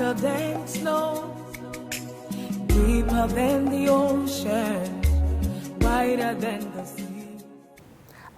whiter than snow, deeper than the ocean, wider than the sea.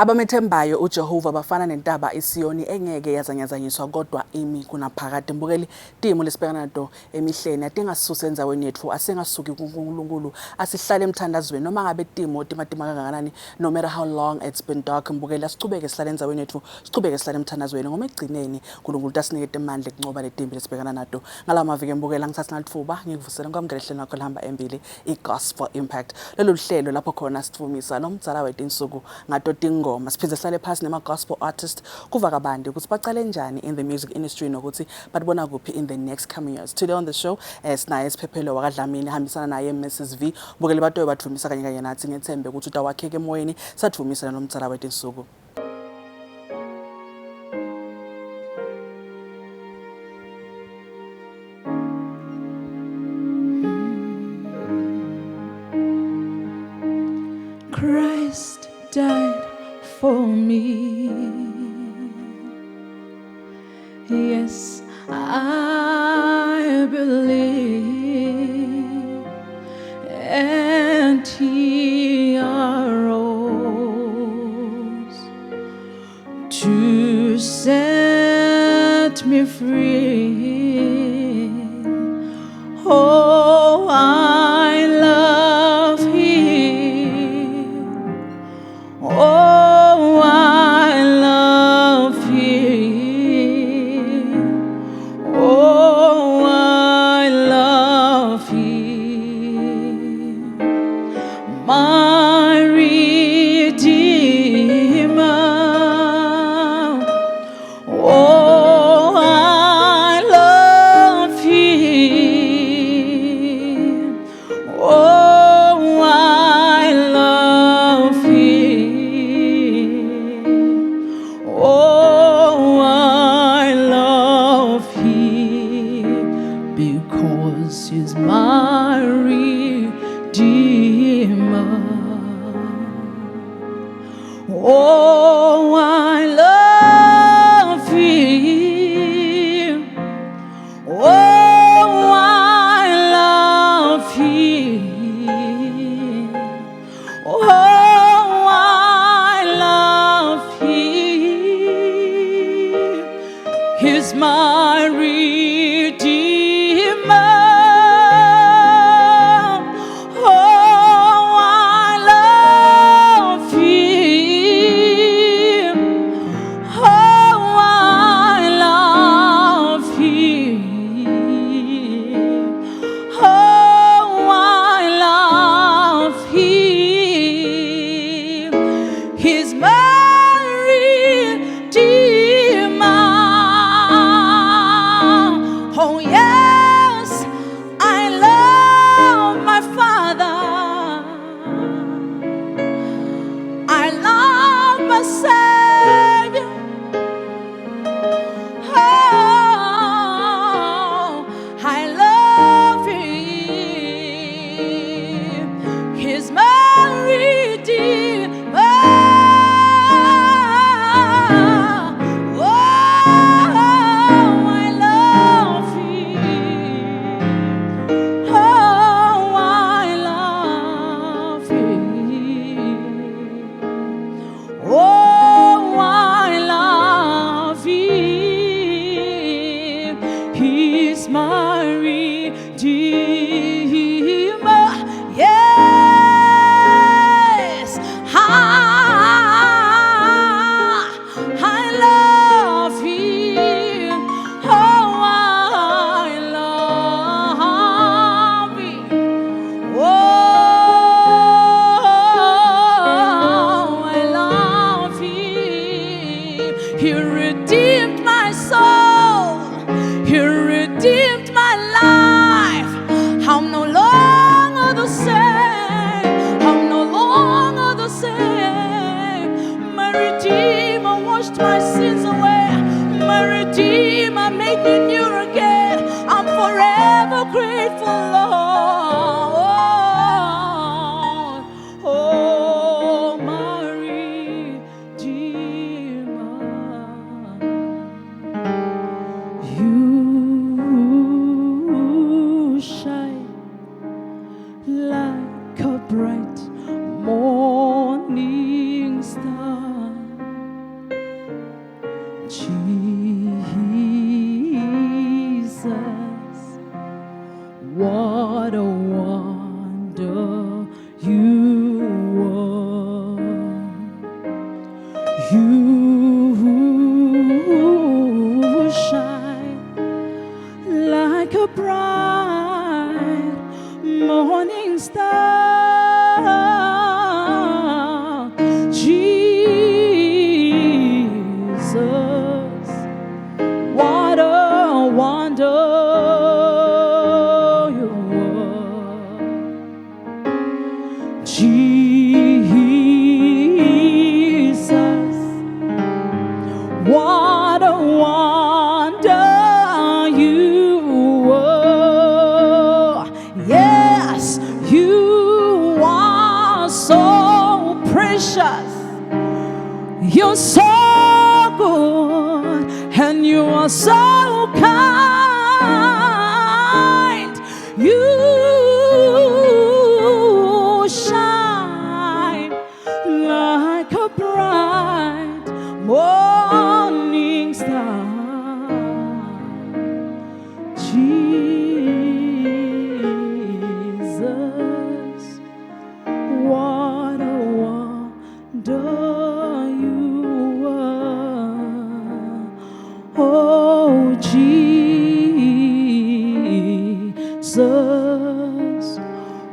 Abamethembayo uJehova bafana nentaba iSiyoni engeke yazanyazanyiswa kodwa imi kunaphakade. Mbukeli timo lesibhekana nato emihleni adinga sisuse enzaweni yethu asengasuki kuNkulunkulu asihlale emthandazweni noma ngabe timo timatima kangakanani, no matter how long it's been dark. Mbukeli asichubeke sihlale enzaweni yethu, sichubeke sihlale emthandazweni ngoba ekugcineni uNkulunkulu uyasinike amandla ekuncoba letimbi lesibhekana nato. Ngalamaviki mbukela ngithatha nalithuba ngikuvusela nkwamukela hlelo lakho lihamba embili iGospel Impact. Lolu hlelo lapho khona sithumisa nomdzala wethu insuku ngato ngoma siphinde sihlale phansi nema-gospel artist kuva kabandi ukuthi bacale njani in the music industry nokuthi batibona kuphi in the next coming years. Today on the show sinaye SIPHEPHELO wakwaDlamini hambisana naye Mrs V. Bukele batoye bathumisa kanye kanye nathi ngethembe ukuthi utawakheke emoyeni sathumisa nomdzala wethu insuku. Christ died for me. Yes, I believe, and He arose to set me free. Oh, I love Him. Oh, I love Him. Oh, I love Him. My Redeemer. Oh, I love Him. Oh, I love Him. Oh, I love Him because He's my Redeemer. Oh, I love Him. Oh, I love Him. Oh, I love Him. He's my Redeemer. Oh, I love Him. Oh, I love Him. Oh, I love Him. He's my Redeemer. Oh, yes, I love my Father. I love my Savior. Oh, I love Him. He's my Redeemer. Oh, I love Him. Oh, I love Him. Oh, I love Him. He's my Redeemer. Yes, I love Him. Oh, I love Him. Oh, I love Him. He redeemed my soul. He redeemed my life. I'm no longer the same. I'm no longer the same. My Redeemer washed my sins away. My Redeemer made me new again. I'm forever grateful, Lord. Oh, my Redeemer. You Jesus, what a wonder you are. You shine like a bright morning star. Jesus, what a wonder you are. Jesus, what a wonder you were. Yes, you are so precious. You're so good and you are so kind. You shine like a bright morning star. Jesus, what a wonder you are. Oh, Jesus,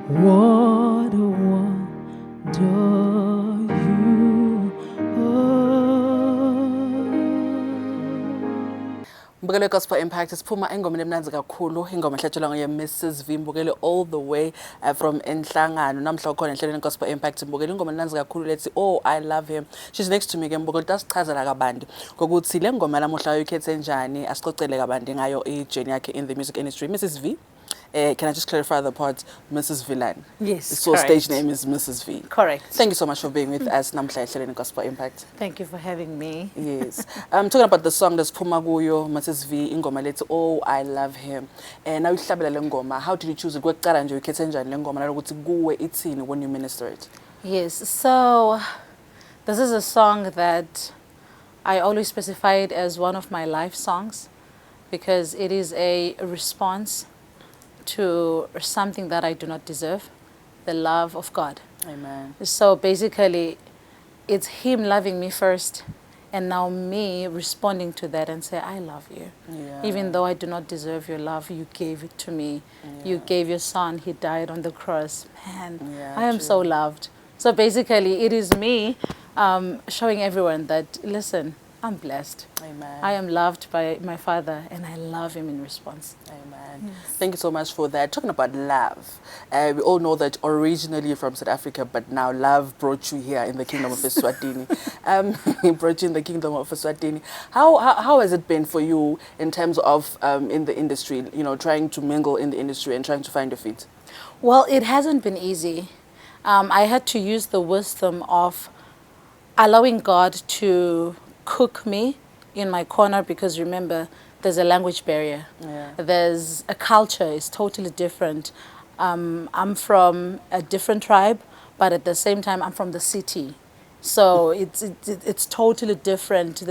what a wonder you are. Mbukele Gospel Impact siphuma engomeni emnanzi kakhulu ingoma ehlatshulwa nguye Mrs V Mbukele all the way from Enhlangano namhla ukhona enhlelweni Gospel Impact Mbukele ingoma emnanzi kakhulu lethi oh I love him. She's next to me ke Mbukele tasichazela kabandi ngokuthi le ngoma lamuhla uyikhethe njani asicocele kabandi ngayo ijourney yakhe in the music industry. Mrs V, can I just clarify the part, Mrs. Villan? Yes, So correct. stage name is Mrs. V. Correct. Thank you so much for being with us namhla ehlelweni Gospel Impact. Thank you for having me. Yes. Talking about the song that's Phuma Kuyo, Mrs. V, ingoma lethi oh I love him. Now uhlabela le ngoma, how did you choose it? Kwekuqala nje ukhethe njani le ngoma nalokuthi kuwe ithini when you minister it? Yes, so this is a song that I always specify it as one of my life songs because it is a response to something that I do not deserve, the love of God. Amen. So basically, it's Him loving me first, and now me responding to that and say, I love you. Yeah. Even though I do not deserve your love, you gave it to me. You gave your son, he died on the cross. Man, Yeah, I am true. so loved. So basically, it is me showing everyone that, listen, I'm blessed. Amen. I am loved by my Father, and I love Him in response. Amen. Thank you so much for that. Talking about love, we all know that originally you're from South Africa, but now love brought you here in the kingdom of Eswatini. He brought you in the kingdom of Eswatini. How has it been for you in terms of in the industry, you know, trying to mingle in the industry and trying to find your feet? Well, it hasn't been easy. I had to use the wisdom of allowing God to cook me in my corner because remember, there's a language barrier. Yeah. There's a culture, it's totally different. I'm from a different tribe, but at the same time, I'm from the city. So it's totally different,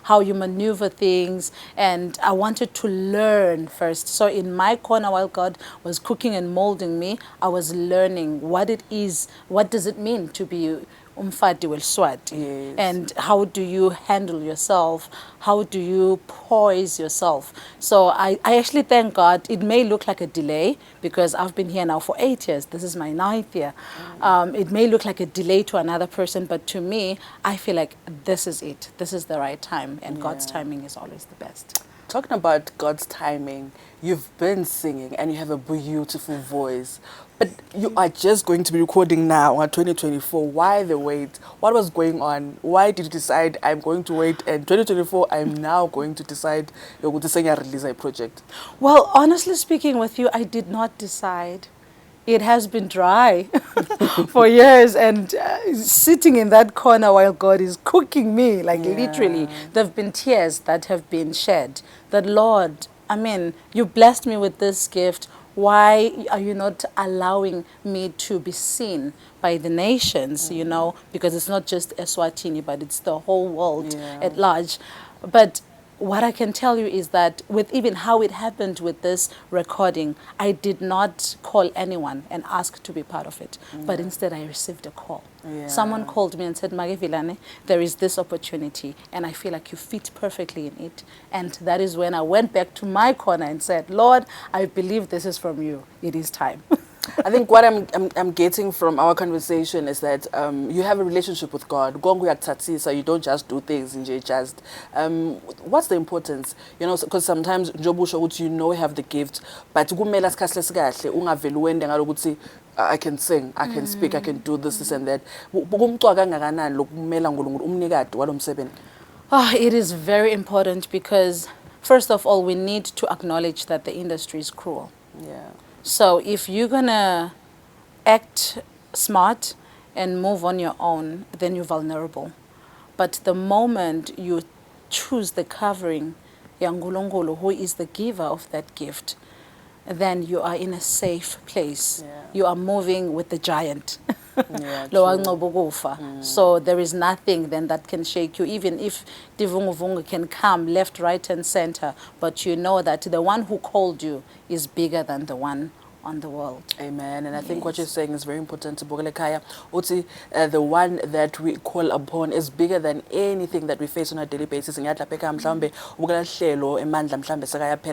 how you maneuver things. And I wanted to learn first. So in my corner, while God was cooking and molding me, I was learning what it is, what does it mean to be umfati welSwati, Yes. and how do you handle yourself, how do you poise yourself. So I actually thank God. It may look like a delay because I've been here now for 8 years. This is my 9th year. It may look like a delay to another person, but to me, I feel like this is it. This is the right time, and God's timing is always the best. Talking about God's timing, you've been singing and you have a beautiful voice, but you are just going to be recording now in 2024. Why the wait? What was going on? Why did you decide I'm going to wait and 2024 I'm now going to decide you're going to sing and release a project? Well, honestly speaking with you, I did not decide. It has been dry for years, and sitting in that corner while God is cooking me, like literally, there have been tears that have been shed. That Lord, I mean, you blessed me with this gift. Why are you not allowing me to be seen by the nations, you know? Because it's not just Eswatini, but it's the whole world at large. But what I can tell you is that with even how it happened with this recording, I did not call anyone and ask to be part of it, but instead I received a call. Someone called me and said, Mage Vilane, there is this opportunity and I feel like you fit perfectly in it. And that is when I went back to my corner and said, Lord, I believe this is from you. It is time. I think what I'm getting from our conversation is that you have a relationship with God. So you don't just do things and you just. What's the importance? You know, because sometimes you know you have the gift, but I can sing, I can speak, I can do this and that. It is very important because, first of all, we need to acknowledge that the industry is cruel. Yeah. So if you're going to act smart and move on your own, then you're vulnerable. But the moment you choose the covering, Yangulongolo, who is the giver of that gift, then you are in a safe place. Yeah. You are moving with the giant. Yeah, So there is nothing then that can shake you, even if Divunguvungu can come left, right, and center. But you know that the one who called you is bigger than the one on the world. Amen. And I think what you're saying is very important to Bogelekaya. Uti, the one that we call upon is bigger than anything that we face on a daily basis. I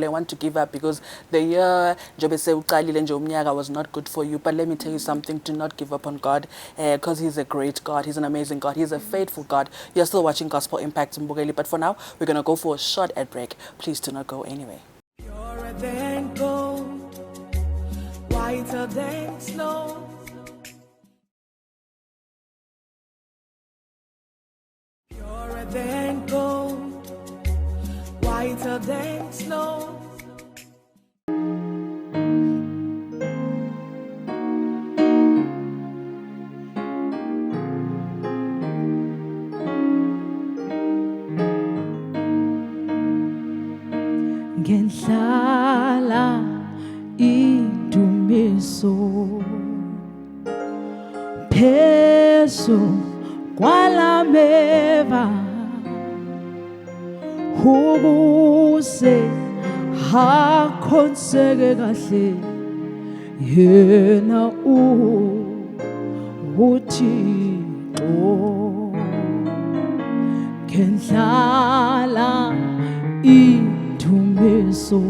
want to give up because the year was not good for you. But let me tell you something, do not give up on God, because He's a great God. He's an amazing God. He's a faithful God. You're still watching Gospel Impact in Bogeli. But for now, we're going to go for a short ad break. Please do not go anywhere. Purer than gold, whiter than snow. Purer than gold, whiter than snow. Ngendlala indumiso phezu kwalameva ukuze hakhonseke kahle yena uThixo ngendlala indumiso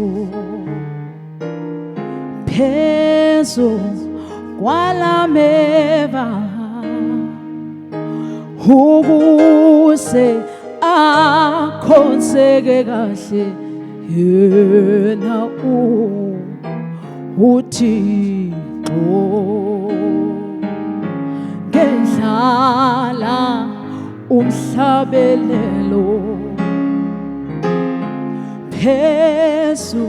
phezu kwalameva ukuze akhonseke kahle yena uThixo ngendlala umhlabelelo phezu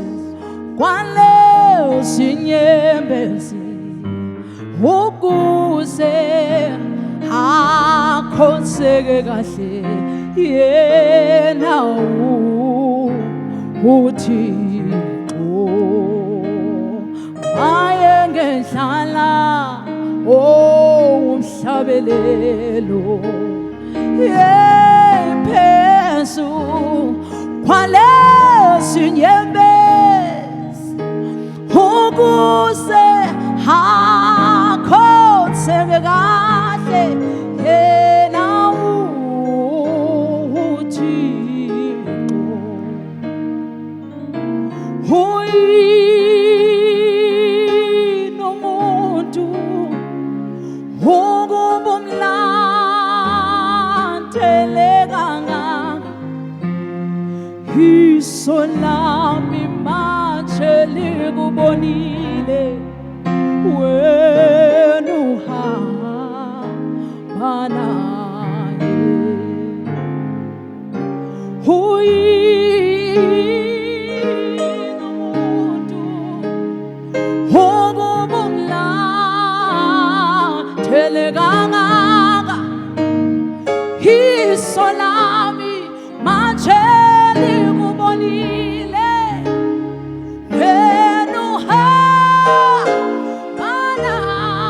kwalezi nyembezi ukuze akhonseke kahle yena uThixo aye ngendlala umhlabelelo phezu kwalezi nyembezi ukuze akhonseke kahle yena uThixo uyinomuntu ukuba umlandele kangaka iso lami manje likubonile wena uhamba naye uyinomuntu ukuba umlandele kangaka iso lami manje likubonile wena uhamba naye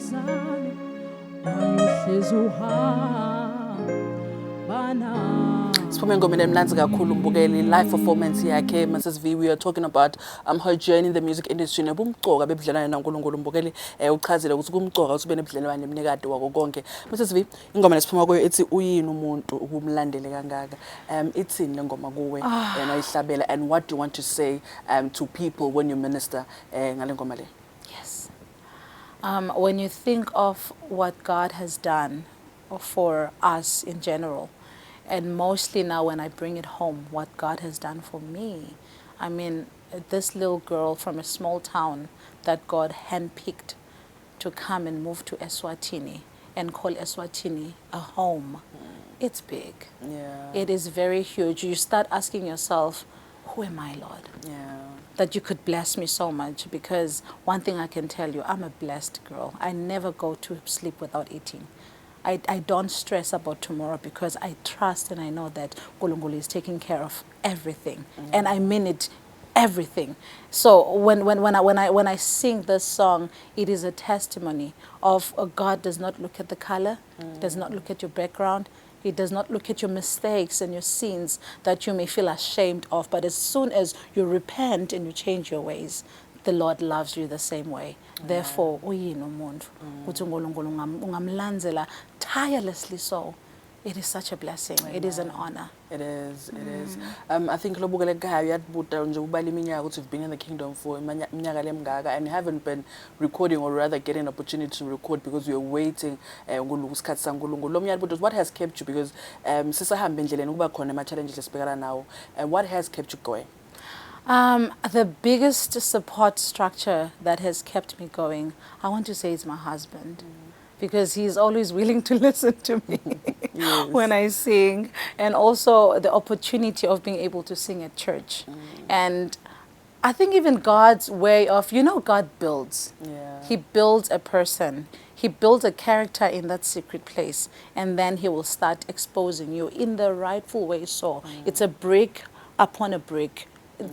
ntombazane wayohlezi uhamba nami. Siphume engomeni emnanzi kakhulu umbukeli live performance yakhe Mrs V. We are talking about her journey in the music industry nebumcoka bebudlelwane naNkulunkulu umbukeli uchazile ukuthi kumcoka ukuthi ube nebudlelwane nemnikade wako konke. Mrs V, ingoma lesiphuma kuyo ethi uyini umuntu ukumlandele kangaka. Ithini le ngoma kuwe yena ihlabela, and what do you want to say to people when you minister ngale ngoma le? Yes. When you think of what God has done for us in general, and mostly now when I bring it home, what God has done for me. I mean, this little girl from a small town that God handpicked to come and move to Eswatini and call Eswatini a home. It's big. Yeah. It is very huge. You start asking yourself, who am I, Lord? Yeah. That you could bless me so much, because one thing I can tell you, I'm a blessed girl. I never go to sleep without eating. I don't stress about tomorrow because I trust and I know that Nkulunkulu is taking care of everything. And I mean it, everything. So when I sing this song, it is a testimony of God does not look at the color, does not look at your background. He does not look at your mistakes and your sins that you may feel ashamed of. But as soon as you repent and you change your ways, the Lord loves you the same way. Therefore, uyini umuntu ukuthi uNkulunkulu ungamlandzela tirelessly so. It is such a blessing. It is an honor. It is, it is. I think lobukele ekhaya uyabuta nje ubala iminyaka ukuthi you've been in the kingdom for iminyaka lemingaka and haven't been recording, or rather getting an opportunity to record because we are waiting kusikhathi saNkulunkulu. Lo uyabuta what has kept you, because sisahamba endleleni kuba khona ama challenges esibhekana nawo, and what has kept you going? The biggest support structure that has kept me going, I want to say, is my husband. Because he's always willing to listen to me when I sing, and also the opportunity of being able to sing at church. And I think even God's way of, God builds. Yeah. He builds a person. He builds a character in that secret place, and then he will start exposing you in the rightful way. So it's a brick upon a brick.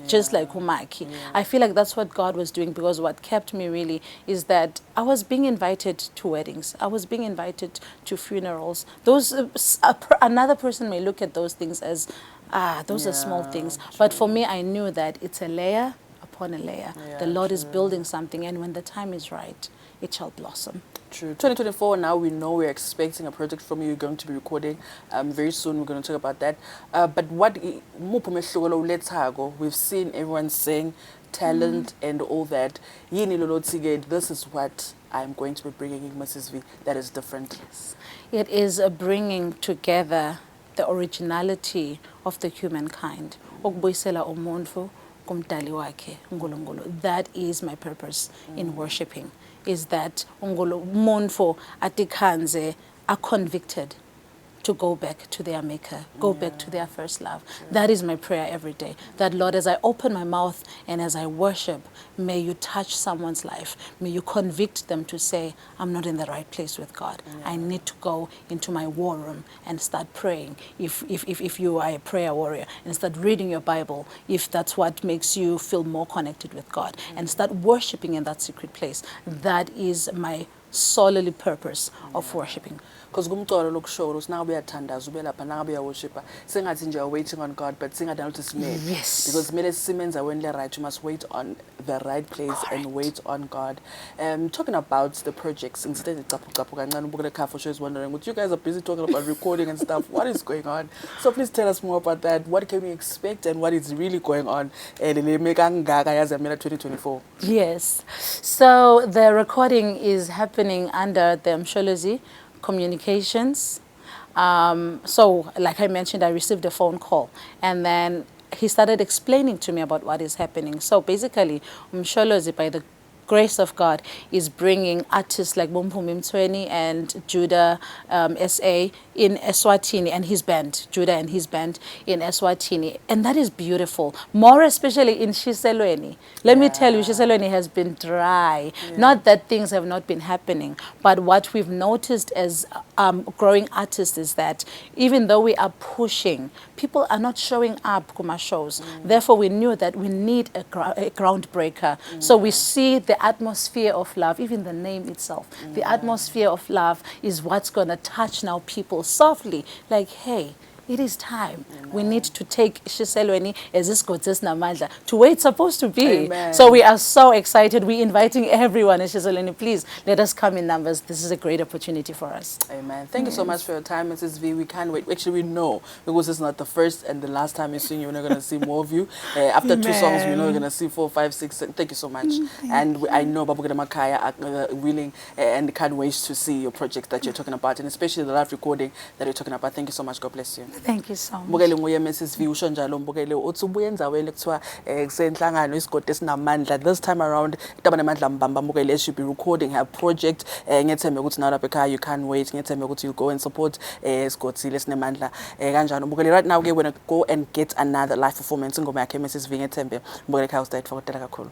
Just like Umaki. I feel like that's what God was doing, because what kept me really is that I was being invited to weddings. I was being invited to funerals. Those another person may look at those things as, those are small things. True. But for me, I knew that it's a layer upon a layer. Yeah, the Lord is true. building something, and when the time is right, it shall blossom. True. 2024 now, we know we're expecting a project from you. You're going to be recording very soon. We're going to talk about that. But what we've seen everyone saying talent and all that. This is what I'm going to be bringing in Mrs. V. That is different. Yes. It is a bringing together the originality of the humankind. That is my purpose in worshiping. Is that umuntu atikhanze are convicted to go back to their maker, go back to their first love. That is my prayer every day. That, Lord, as I open my mouth and as I worship, may you touch someone's life. May you convict them to say, I'm not in the right place with God. I need to go into my war room and start praying. If you are a prayer warrior, and start reading your Bible, if that's what makes you feel more connected with God, and start worshiping in that secret place. That is my solely purpose of worshiping. Because kumcolo lokusho now we are thandaza ube lapha nangabe uyaworshipa sengathi nje waiting on God, but singadala ukuthi simele. Yes. Because kumele simenza when le right, you must wait on the right place. Correct. And wait on God. Talking about the projects, instead of sure is wondering what you guys are busy talking about recording and stuff. What is going on? So please tell us more about that. What can we expect and what is really going on in 2024? Yes. So the recording is happening under the Msholozi Communications. So like I mentioned, I received a phone call, and then he started explaining to me about what is happening. So basically, Msholozi, by the grace of God, is bringing artists like Bumpumi Mtweni and Judah SA in Eswatini, and his band, Judah and his band in Eswatini. And that is beautiful, more especially in Shiselweni. Let me tell you, Shiselweni has been dry. Not that things have not been happening, but what we've noticed as growing artists is that even though we are pushing, people are not showing up Kuma shows. Therefore, we knew that we need a groundbreaker. So we see the the atmosphere of love, even the name itself, the atmosphere of love is what's going to touch now people softly, like, hey, it is time. We need to take Shiselweni as this goddess Namandla to where it's supposed to be. Amen. So we are so excited. We're inviting everyone in Shiselweni. Please let us come in numbers. This is a great opportunity for us. Amen. Thank you so much for your time, Mrs. V. We can't wait. Actually, we know because it's not the first and the last time you're seeing you. We're not going to see more of you. After 2 songs, we know we're going to see 4, 5, 6. Thank you so much. I know Babu Makaya are willing and can't wait to see your project that you're talking about, and especially the live recording that you're talking about. Thank you so much. God bless you. Thank you so much. Mbukele nguye Mrs. V usho njalo mbukele uthi ubuye enzaweni kuthiwa kusenhlangano isigodi esinamandla. This time around itaba namandla mbamba mbukele should be recording her project. Ngethembe ukuthi nawe lapha ekhaya you can't wait. Ngethembe ukuthi you go and support isigodi lesinemandla kanjalo mbukele. Right now we're going to go and get another live performance ingoma yakhe Mrs. V. Ngethembe mbukele ekhaya ustate fakotela kakhulu.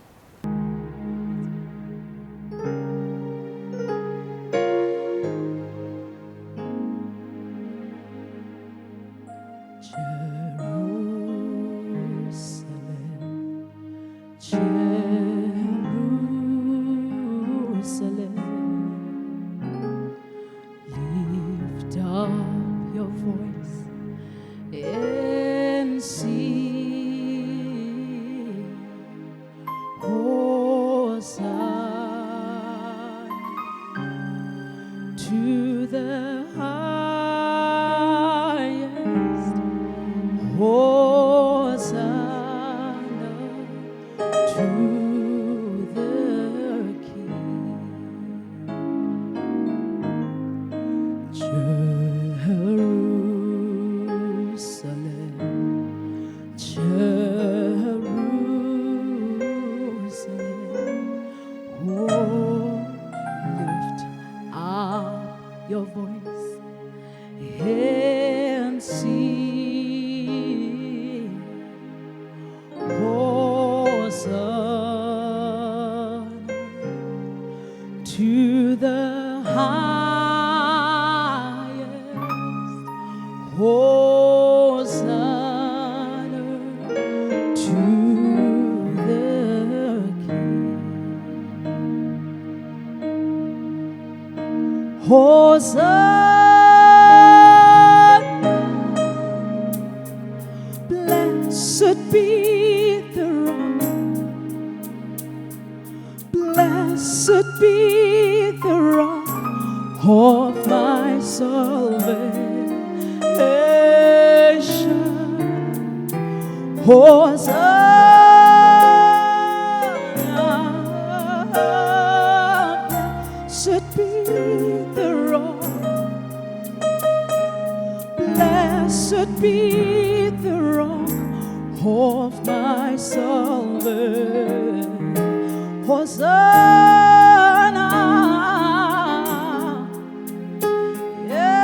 Lift up your voice and sing, Hosanna to the highest, Hosanna to the King. Jerusalem, Jerusalem, oh, lift up your voice and sing, Hosanna to the highest, Hosanna to the King. Hosanna, blessed be the rock, blessed be the rock of my salvation. Hosanna, blessed be the rock, blessed be the rock of my salvation. Hosanna, yeah.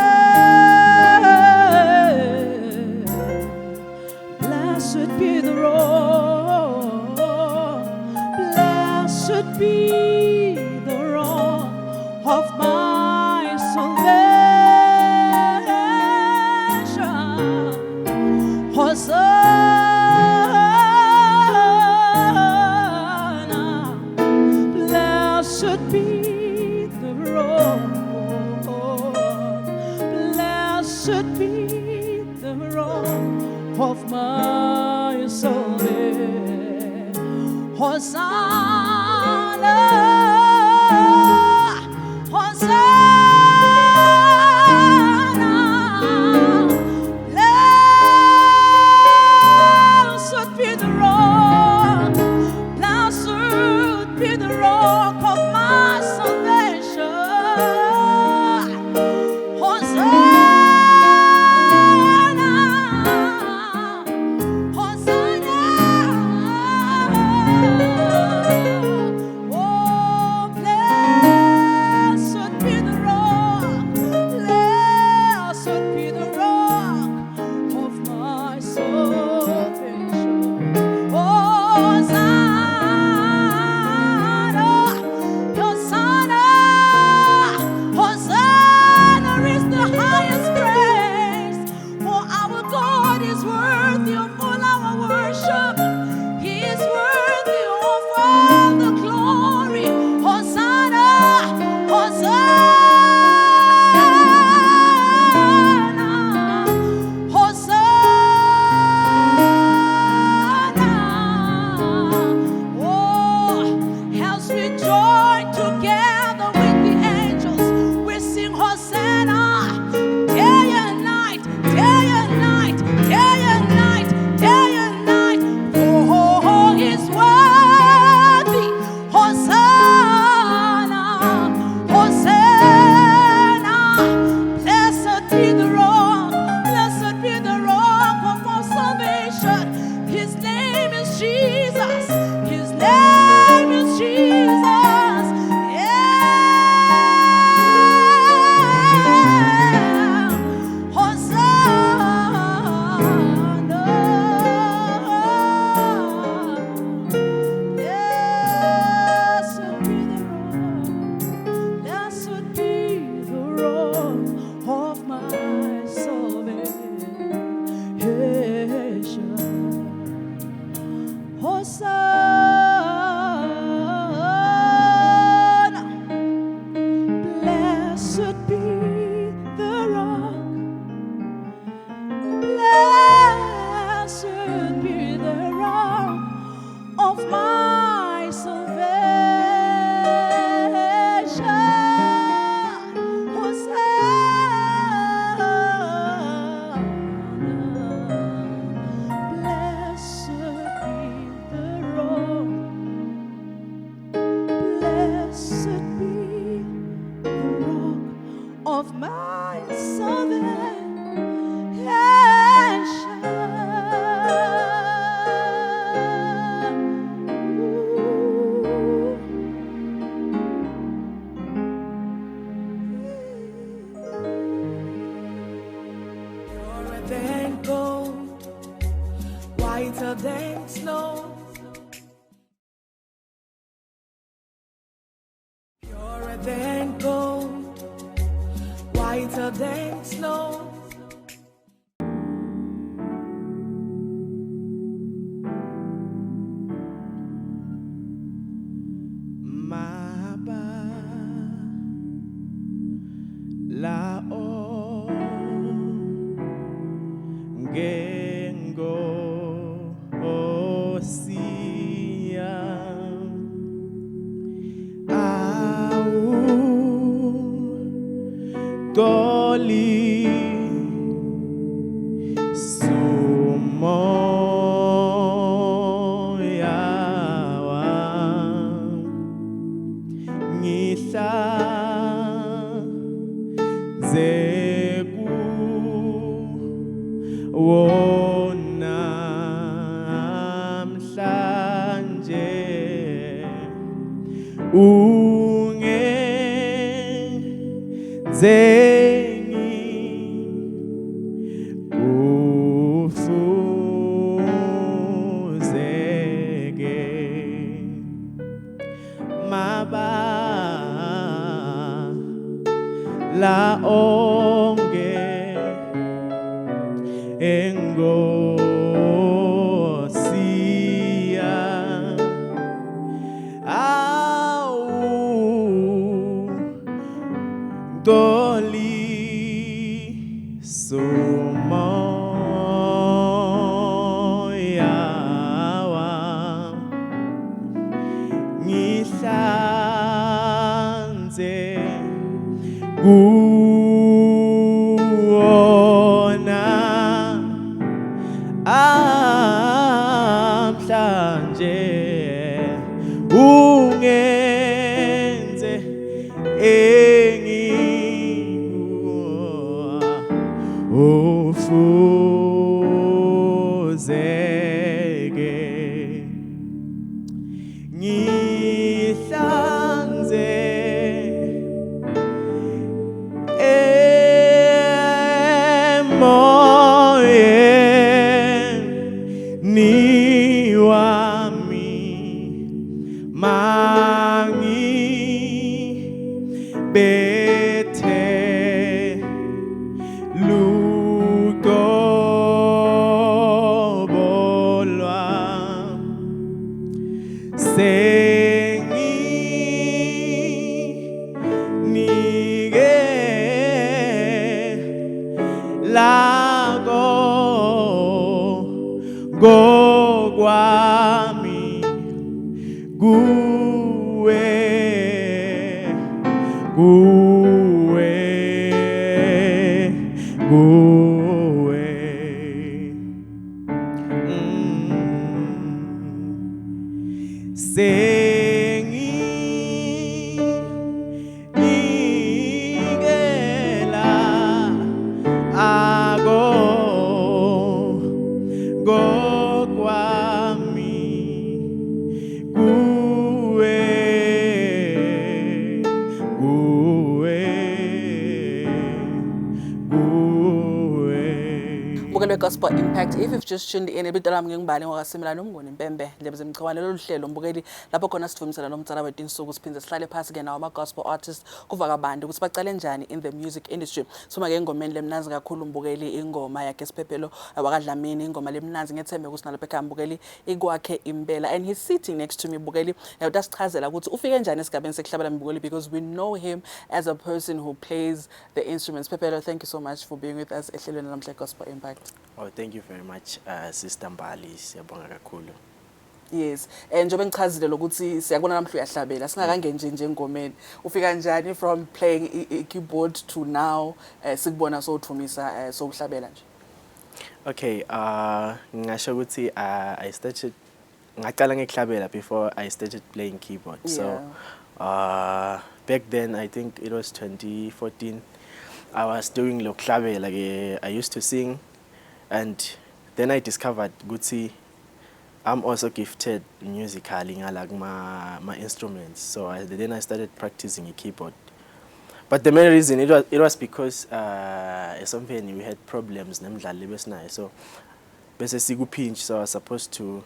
Blessed be the rock, blessed be the rock of my salvation. Hosanna, blessed be the rock, blessed be the rock of my salvation. Hosanna, Hosanna, blessed be the rock, blessed be the rock of my salvation. Hosanna, Hosanna, oh, blessed Blessed be the rock. Blessed be the rock of my salvation. Hosanna. Blessed be the rock. Blessed be the rock of my salvation. Purer than gold, whiter than snow. Purer than gold, whiter than snow. Maba lao gengo osia au goli wona namhlanje ungenzeni kufuzeke maba la onge engosia au goli sumoya wa ngihlanze kuona amhlanje ungenze ufuzeke ngihlanze emoyeni wami mangi bethe lugobolwa senginike lago gokwami kuwe kuwe kuwe senginikela ako gokwami kuwe kuwe kuwe. umculo Gospel Impact. If you've just tuned in, ibitala ngingibali ngokasimela nomnguni impembe ndebe zemchwane lolu hlelo mbukeli lapho khona sivumisela nomtsala wethu insuku siphinde sihlale phansi ke nawo ama gospel artists kuva kabantu ukuthi baqale njani in the music industry. Soma ke ingomeni lemnazi kakhulu mbukeli ingoma yakhe SIPHEPHELO wakadlamini ingoma lemnazi ngethembe ukuthi nalapha ekhaya mbukeli ikwakhe impela, and he's sitting next to me mbukeli uyasichazela ukuthi ufike njani esigabeni sekuhlabela mbukeli because we know him as a person who plays the instruments. SIPHEPHELO, thank you so much for being with us ehlelweni namhla Gospel Impact. Oh, thank you very much, Sister Mbali. Siyabonga kakhulu. Yes, njobe ngichazile lokuthi siyakubona namhla uyahlabela singakangeni nje engomeni ufika njani from playing keyboard to now sikubona sothumisa sokuhlabela nje. Okay, ngingasho ukuthi I started ngaqala ngekuhlabela before I started playing keyboard. Yeah. So back then I think it was 2014 I was doing lokuhlabela ke. I used to sing, and then I discovered ukuthi I'm also gifted musically like my instruments. So then I started practicing a keyboard. But the main reason it was because something we had problems nemidlalo besinayo. So bese sikupinch, so I was supposed to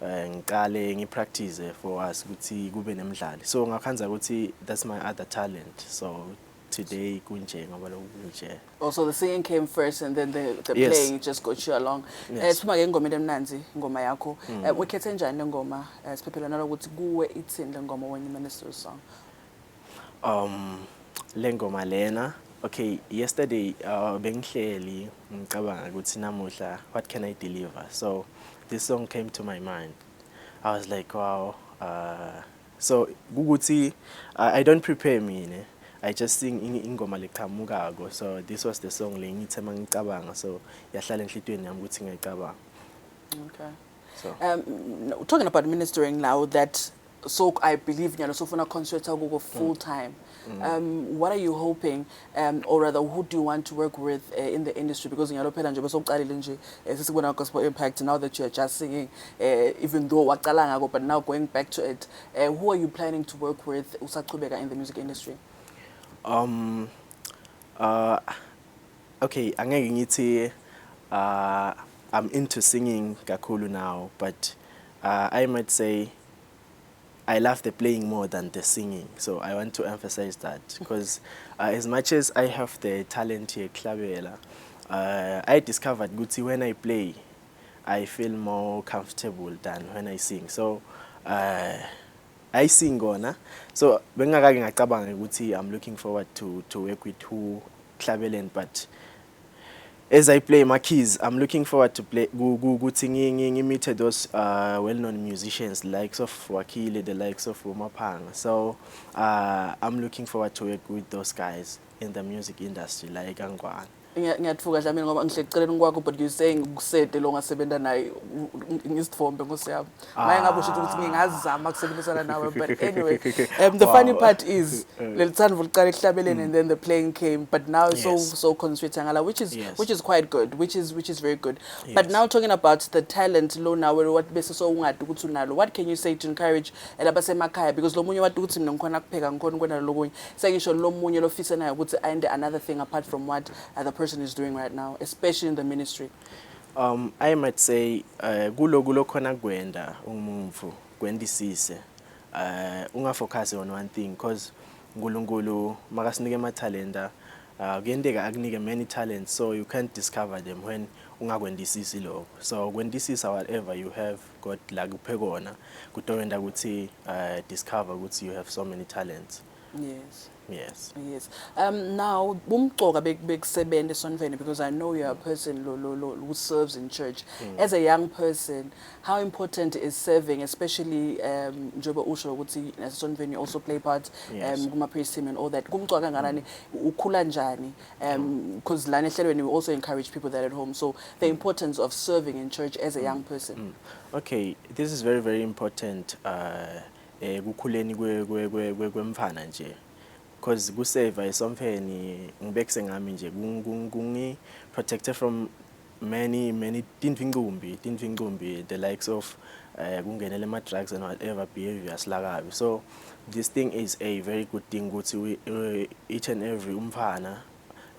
ngiqale ngipractice for us ukuthi kube nemidlalo. So ngakhanza ukuthi that's my other talent. So today kunje ngoba lokunje. Also the singing came first and then the Yes. playing just got you along. Yes. Sima ke ingoma lemnanzi ingoma yakho. Ukhethe njani le ngoma SIPHEPHELO nalokuthi kuwe ithini le ngoma when you minister song? Le ngoma lena, okay, yesterday bengihleli ngicabanga ukuthi namuhla what can I deliver? So this song came to my mind. I was like, wow. So ukuthi I don't prepare me. I just sing ingoma leqhamukako. So this was the song lengithe mangicabanga, so yahlala enhlitweni yami ukuthi ngiyicabanga. Okay. So Talking about ministering now, that so I believe nyalo sofuna concerta go full time. What are you hoping, or rather who do you want to work with in the industry? Because nyalo phela nje besokuqalile nje sesibona Gospel Impact, now that you are just singing, even though waqala ngako, but now going back to it, who are you planning to work with usaqhubeka in the music industry? Okay, angeke ngithi I'm into singing kakhulu now, but I might say I love the playing more than the singing. So I want to emphasize that because as much as I have the talent here, klabela, I discovered ukuthi when I play, I feel more comfortable than when I sing. So I sing gona. So bengakake ngacabanga ukuthi I'm looking forward to work with who klabelen, but as I play my keys, I'm looking forward to play ukuthi meet those well-known musicians, likes of Wakile, the likes of Umapanga. So I'm looking forward to work with those guys in the music industry like Angwan. Ngiyathuka Dlamini ngoba ngihleceleni kwakho, but you saying kusede lo ngasebenza naye ngisithombe ngosiyami. Maye ngabe usho ukuthi ngingazama kusebenzisana nawe, but anyway, the funny part is lelithando liqala ehlabeleni and then the playing came, but now it's so concentrating ngala, which is quite good, which is very good. Yes. But now talking about the talent lo nawe what bese so ungadi ukuthi unalo, what can you say to encourage labasemakhaya, because lo munye wathi ukuthi mina ngikhona kupheka ngikhona ukwenza lokunye, sengisho lo munye lo fisa naye ukuthi aende another thing apart from what the person is doing right now, especially in the ministry? I might say kulo khona kwenda umumvu kwendisise ungafocus on one thing, because uNkulunkulu makasinike ama talenta kuyenteka akunike many talents, so you can't discover them when ungakwendisisi lokho. So kwendisisa whatever you have got la kuphe kona kutowenda ukuthi discover ukuthi you have so many talents. Yes. Yes. Yes. Now, bumcoka bekusebenta esonveni, because I know you're a person who serves in church. As a young person, how important is serving, especially njoba usho ukuthi esonveni you also play part kuma praise team and all that. Kumcoka kangakanani ukhula njani? Because lana ehlelweni we also encourage people that at home. So the importance of serving in church as a young person. Okay, this is very, very important kukhuleni kwemfana nje. Because kuseva isompheni ngibekise ngami nje kungi protected from many tinvingumbi, the likes of kungenele ama drugs and whatever behaviors lakabi. So this thing is a very good thing ukuthi each and every umfana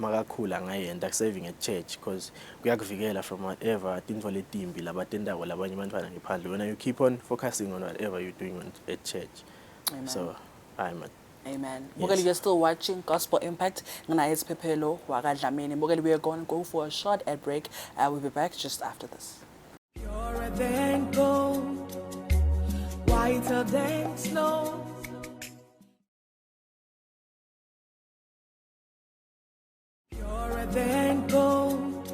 makakhula ngayenda serving at church because kuyakuvikela from whatever tintfo letimbi labatendako labanye bantfwana ngephandle when you keep on focusing on whatever you're doing at church. Amen. So I'm Amen. Yes. Mokeli, you're still watching Gospel Impact. Ngina SIPHEPHELO waka DLAMINI. Mokeli, we are going to go for a short ad break. We'll be back just after this. Purer than gold, whiter than snow. Purer than gold,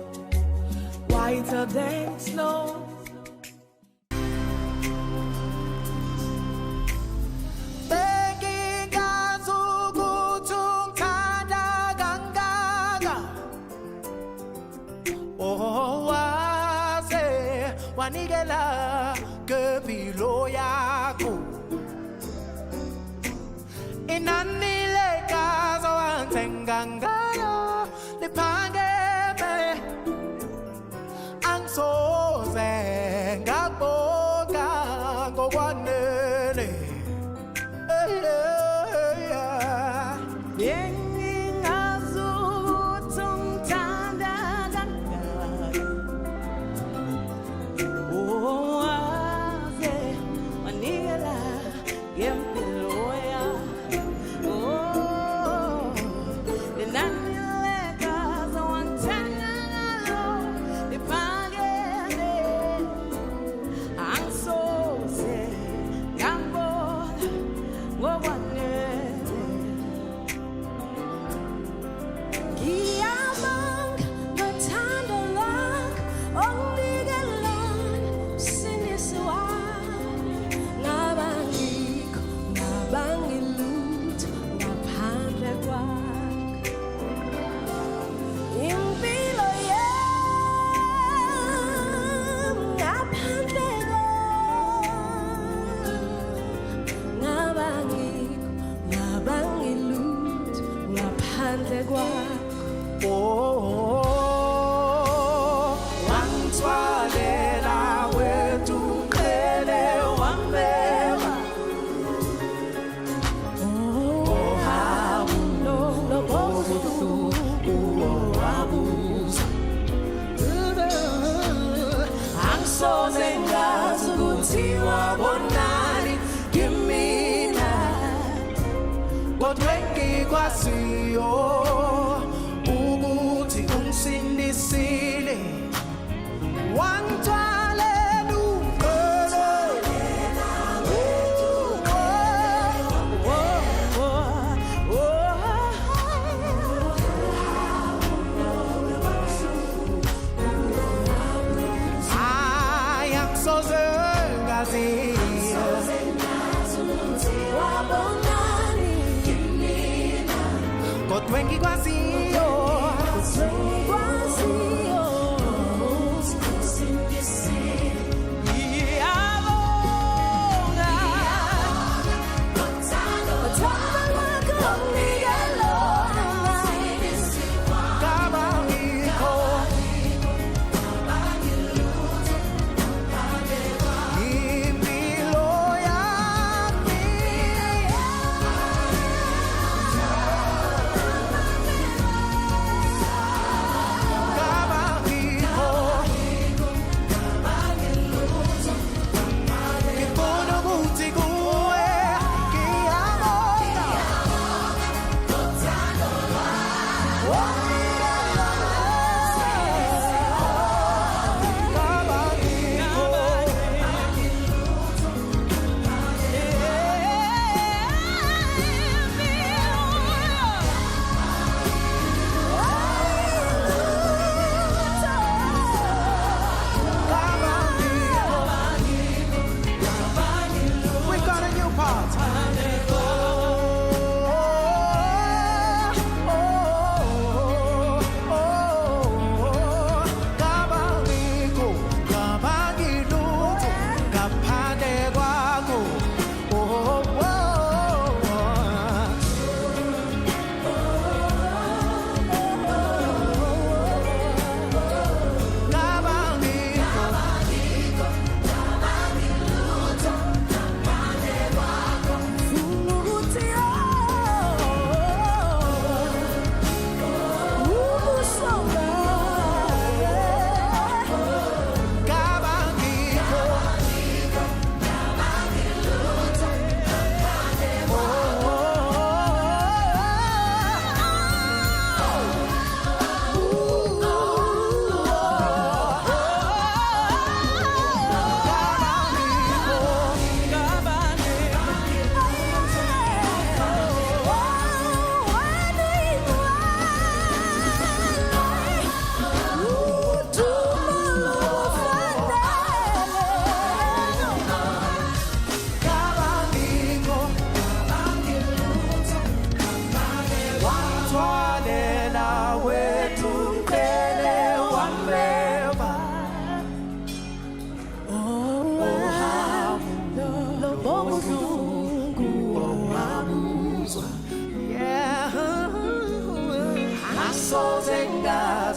whiter than snow. Wanigela kebilo yako inanile kazo antengangalo lipangeme angsoze ngaboga ngokwanele kwasiyo ukuthi unsindisile wangithwalela angisoze ngazi kodwa ngikwaziyo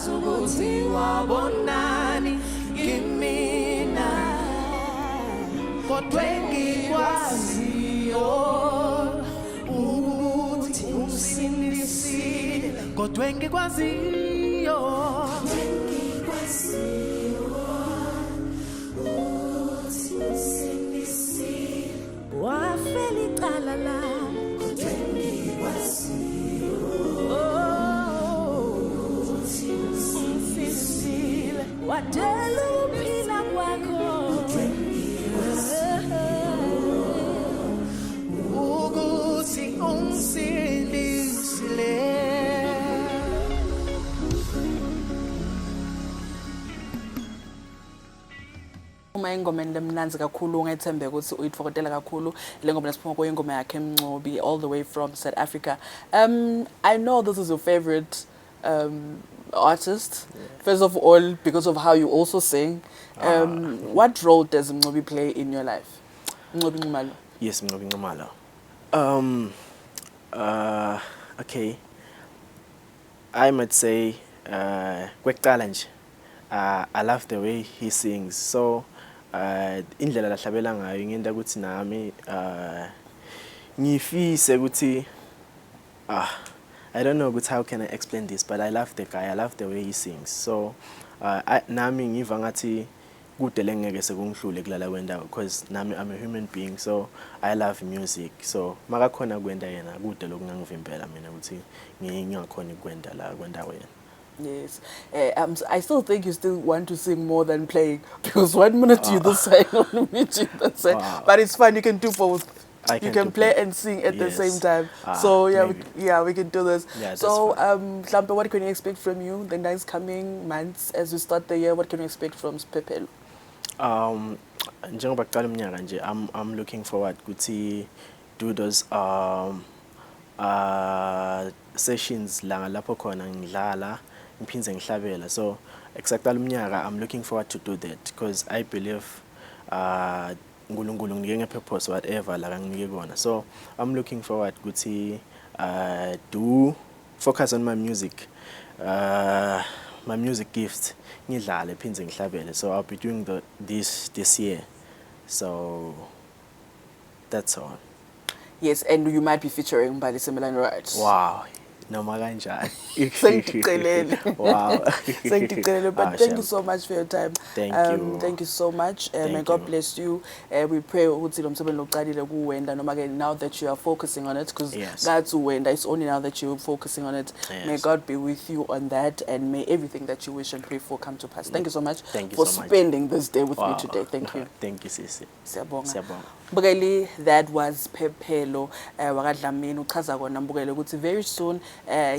ngazi ukuthi wabonani kimina kodwa engikwaziyo ukuthi ungisinisile kodwa engikwaziyo ukuthi ungisindiisile wafela icala lami kodwa engikwaziyo ukuthi ungisindiisile wadela ukuphila kwakho ukuthi ungisindisile. Uma ingoma lemnanzi kakhulu ungethembe ukuthi uyitfokotela kakhulu le ngoma lesiphuma kuyingoma yakhe Mncwobi all the way from South Africa. I know this is your favorite artist. First of all, because of how you also sing. What role does Mncwobi play in your life? Mncwobi Nxumalo. Yes, Mncwobi Nxumalo. Okay. I might say kwekuqala nje I love the way he sings. So indlela lahlabela ngayo ngenta ukuthi nami ngifise ukuthi I don't know ukuthi how can I explain this, but I love the guy. I love the way he sings. So nami ngiva ngathi kude lengeke sekungihlule kulala kwendawo because nami I'm a human being, so I love music. So makakhona kwenda yena kude lokungangivimbela mina ukuthi ngingakhona kwenda la kwendawo yena. Yes. I still think you still want to sing more than playing because 1 minute you this side, 1 minute you that side. But it's fine, you can do both. You can play and sing at the same time. So yeah, we can do this. Yeah, so Hlampe, what can you expect from you the next coming months as we start the year? What can you expect from SIPHEPHELO? Njengoba kuqala umnyaka nje I'm looking forward ukuthi do those sessions la lapho khona ngidlala ngiphinze ngihlabela. So exactly umnyaka I'm looking forward to do that because I believe uNkulunkulu nginike purpose whatever la nginike kona. So I'm looking forward ukuthi do focus on my music gift ngidlale phinze ngihlabele. So I'll be doing this year. So that's all. Yes, and you might be featuring by the Similano, right? Wow. Noma kanjani. Wow. But thank you so much for your time. Thank you. Thank you so much. May God bless you. We pray ukuthi lo msebenzi loqalile kuwenda noma ke now that you are focusing on it because God's wenda, it's only now that you're focusing on it. Yes. May God be with you on that and may everything that you wish and pray for come to pass. Thank you so much for spending this day with me today. Thank you. Thank you, Sisi. Siyabonga. Mbukeli, that was SIPHEPHELO wakadlamini uchaza kona mbukeli ukuthi very soon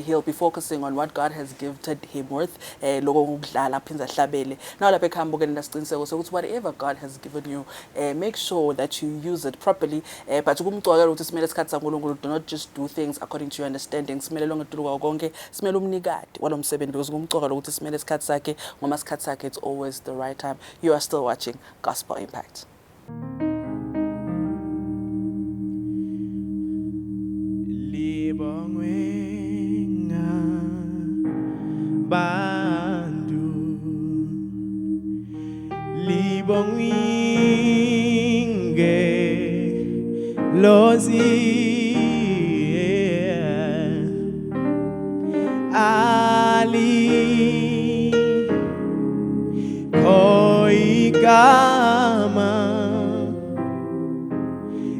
he'll be focusing on what God has gifted him with loko ngokudlala aphinza hlabele. Now lapha ekhaya mbukeli nasiqiniseko sokuthi whatever God has given you make sure that you use it properly but ukumcwakela ukuthi simele isikhathi saNkulunkulu, do not just do things according to your understanding. Simele lonke tuluka konke simele umnikati walomsebenzi because kumcwakela ukuthi simele isikhathi sakhe ngoma isikhathi sakhe it's always the right time. You are still watching Gospel Impact. Bandu libongwinge lozi ali koigama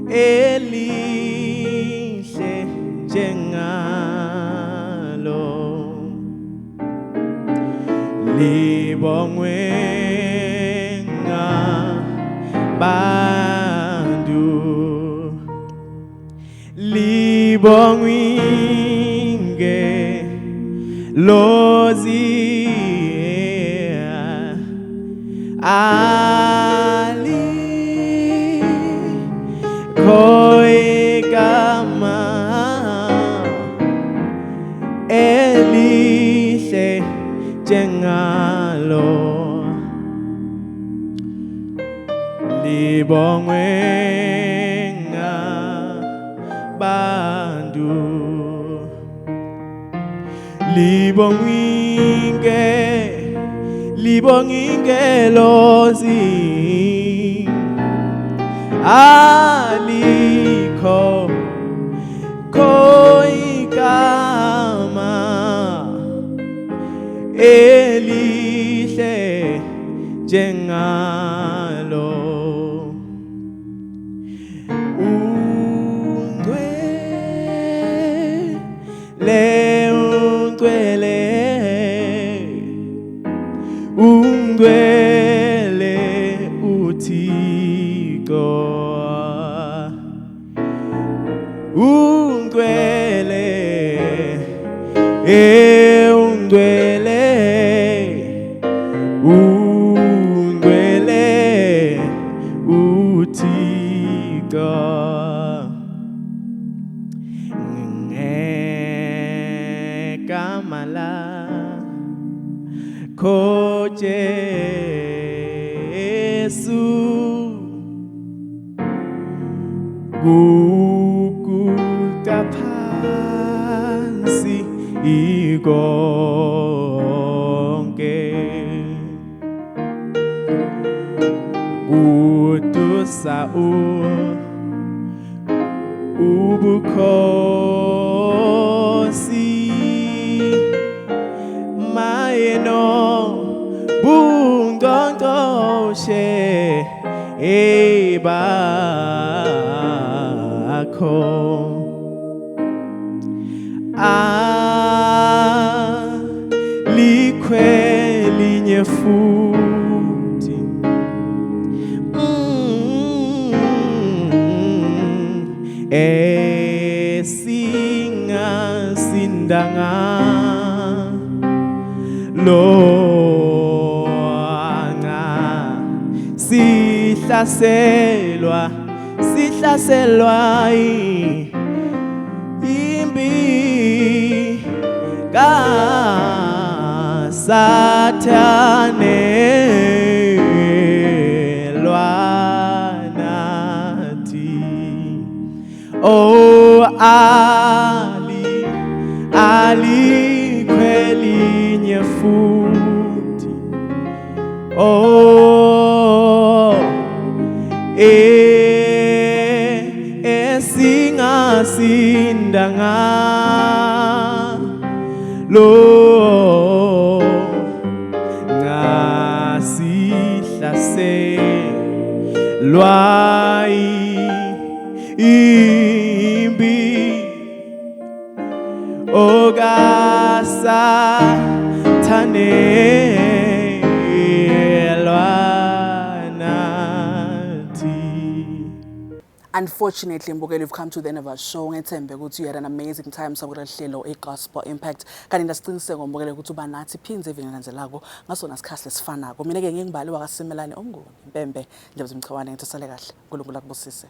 elihle njengalo libongwe bandu libongwinge lozi ali koigama elihle njengalo libongwe bandu libongingelozi alikho igama elihle njengalo ungcwele uThixo ungcwele ungcwele uThixo ngegama lakho Jesu guguka phansi ikonke kudusa ubukhosi mayeno bungqongqoshe bakho likhwelinye futhi esingasindanga lona sihlaselwa impi kaSathane lwanathi oh alikhwelinye futhi oh esingasindanga lo ngasihlaselwa impi okaSathane Unfortunately, Mbukeli, we've come to the end of our show. Ngethembe ukuthi you had an amazing time sakuleli hlelo iGospel Impact. Kanti ndasiqiniseka Mbukeli ukuthi uba nathi phinze evini landzelako ngasona sikhathi lesifanako. Mina ke ngingibali wakaSimelane Omnguni. Impembe Ndlovu Mchwane ngithi sale kahle. uNkulunkulu akubusise.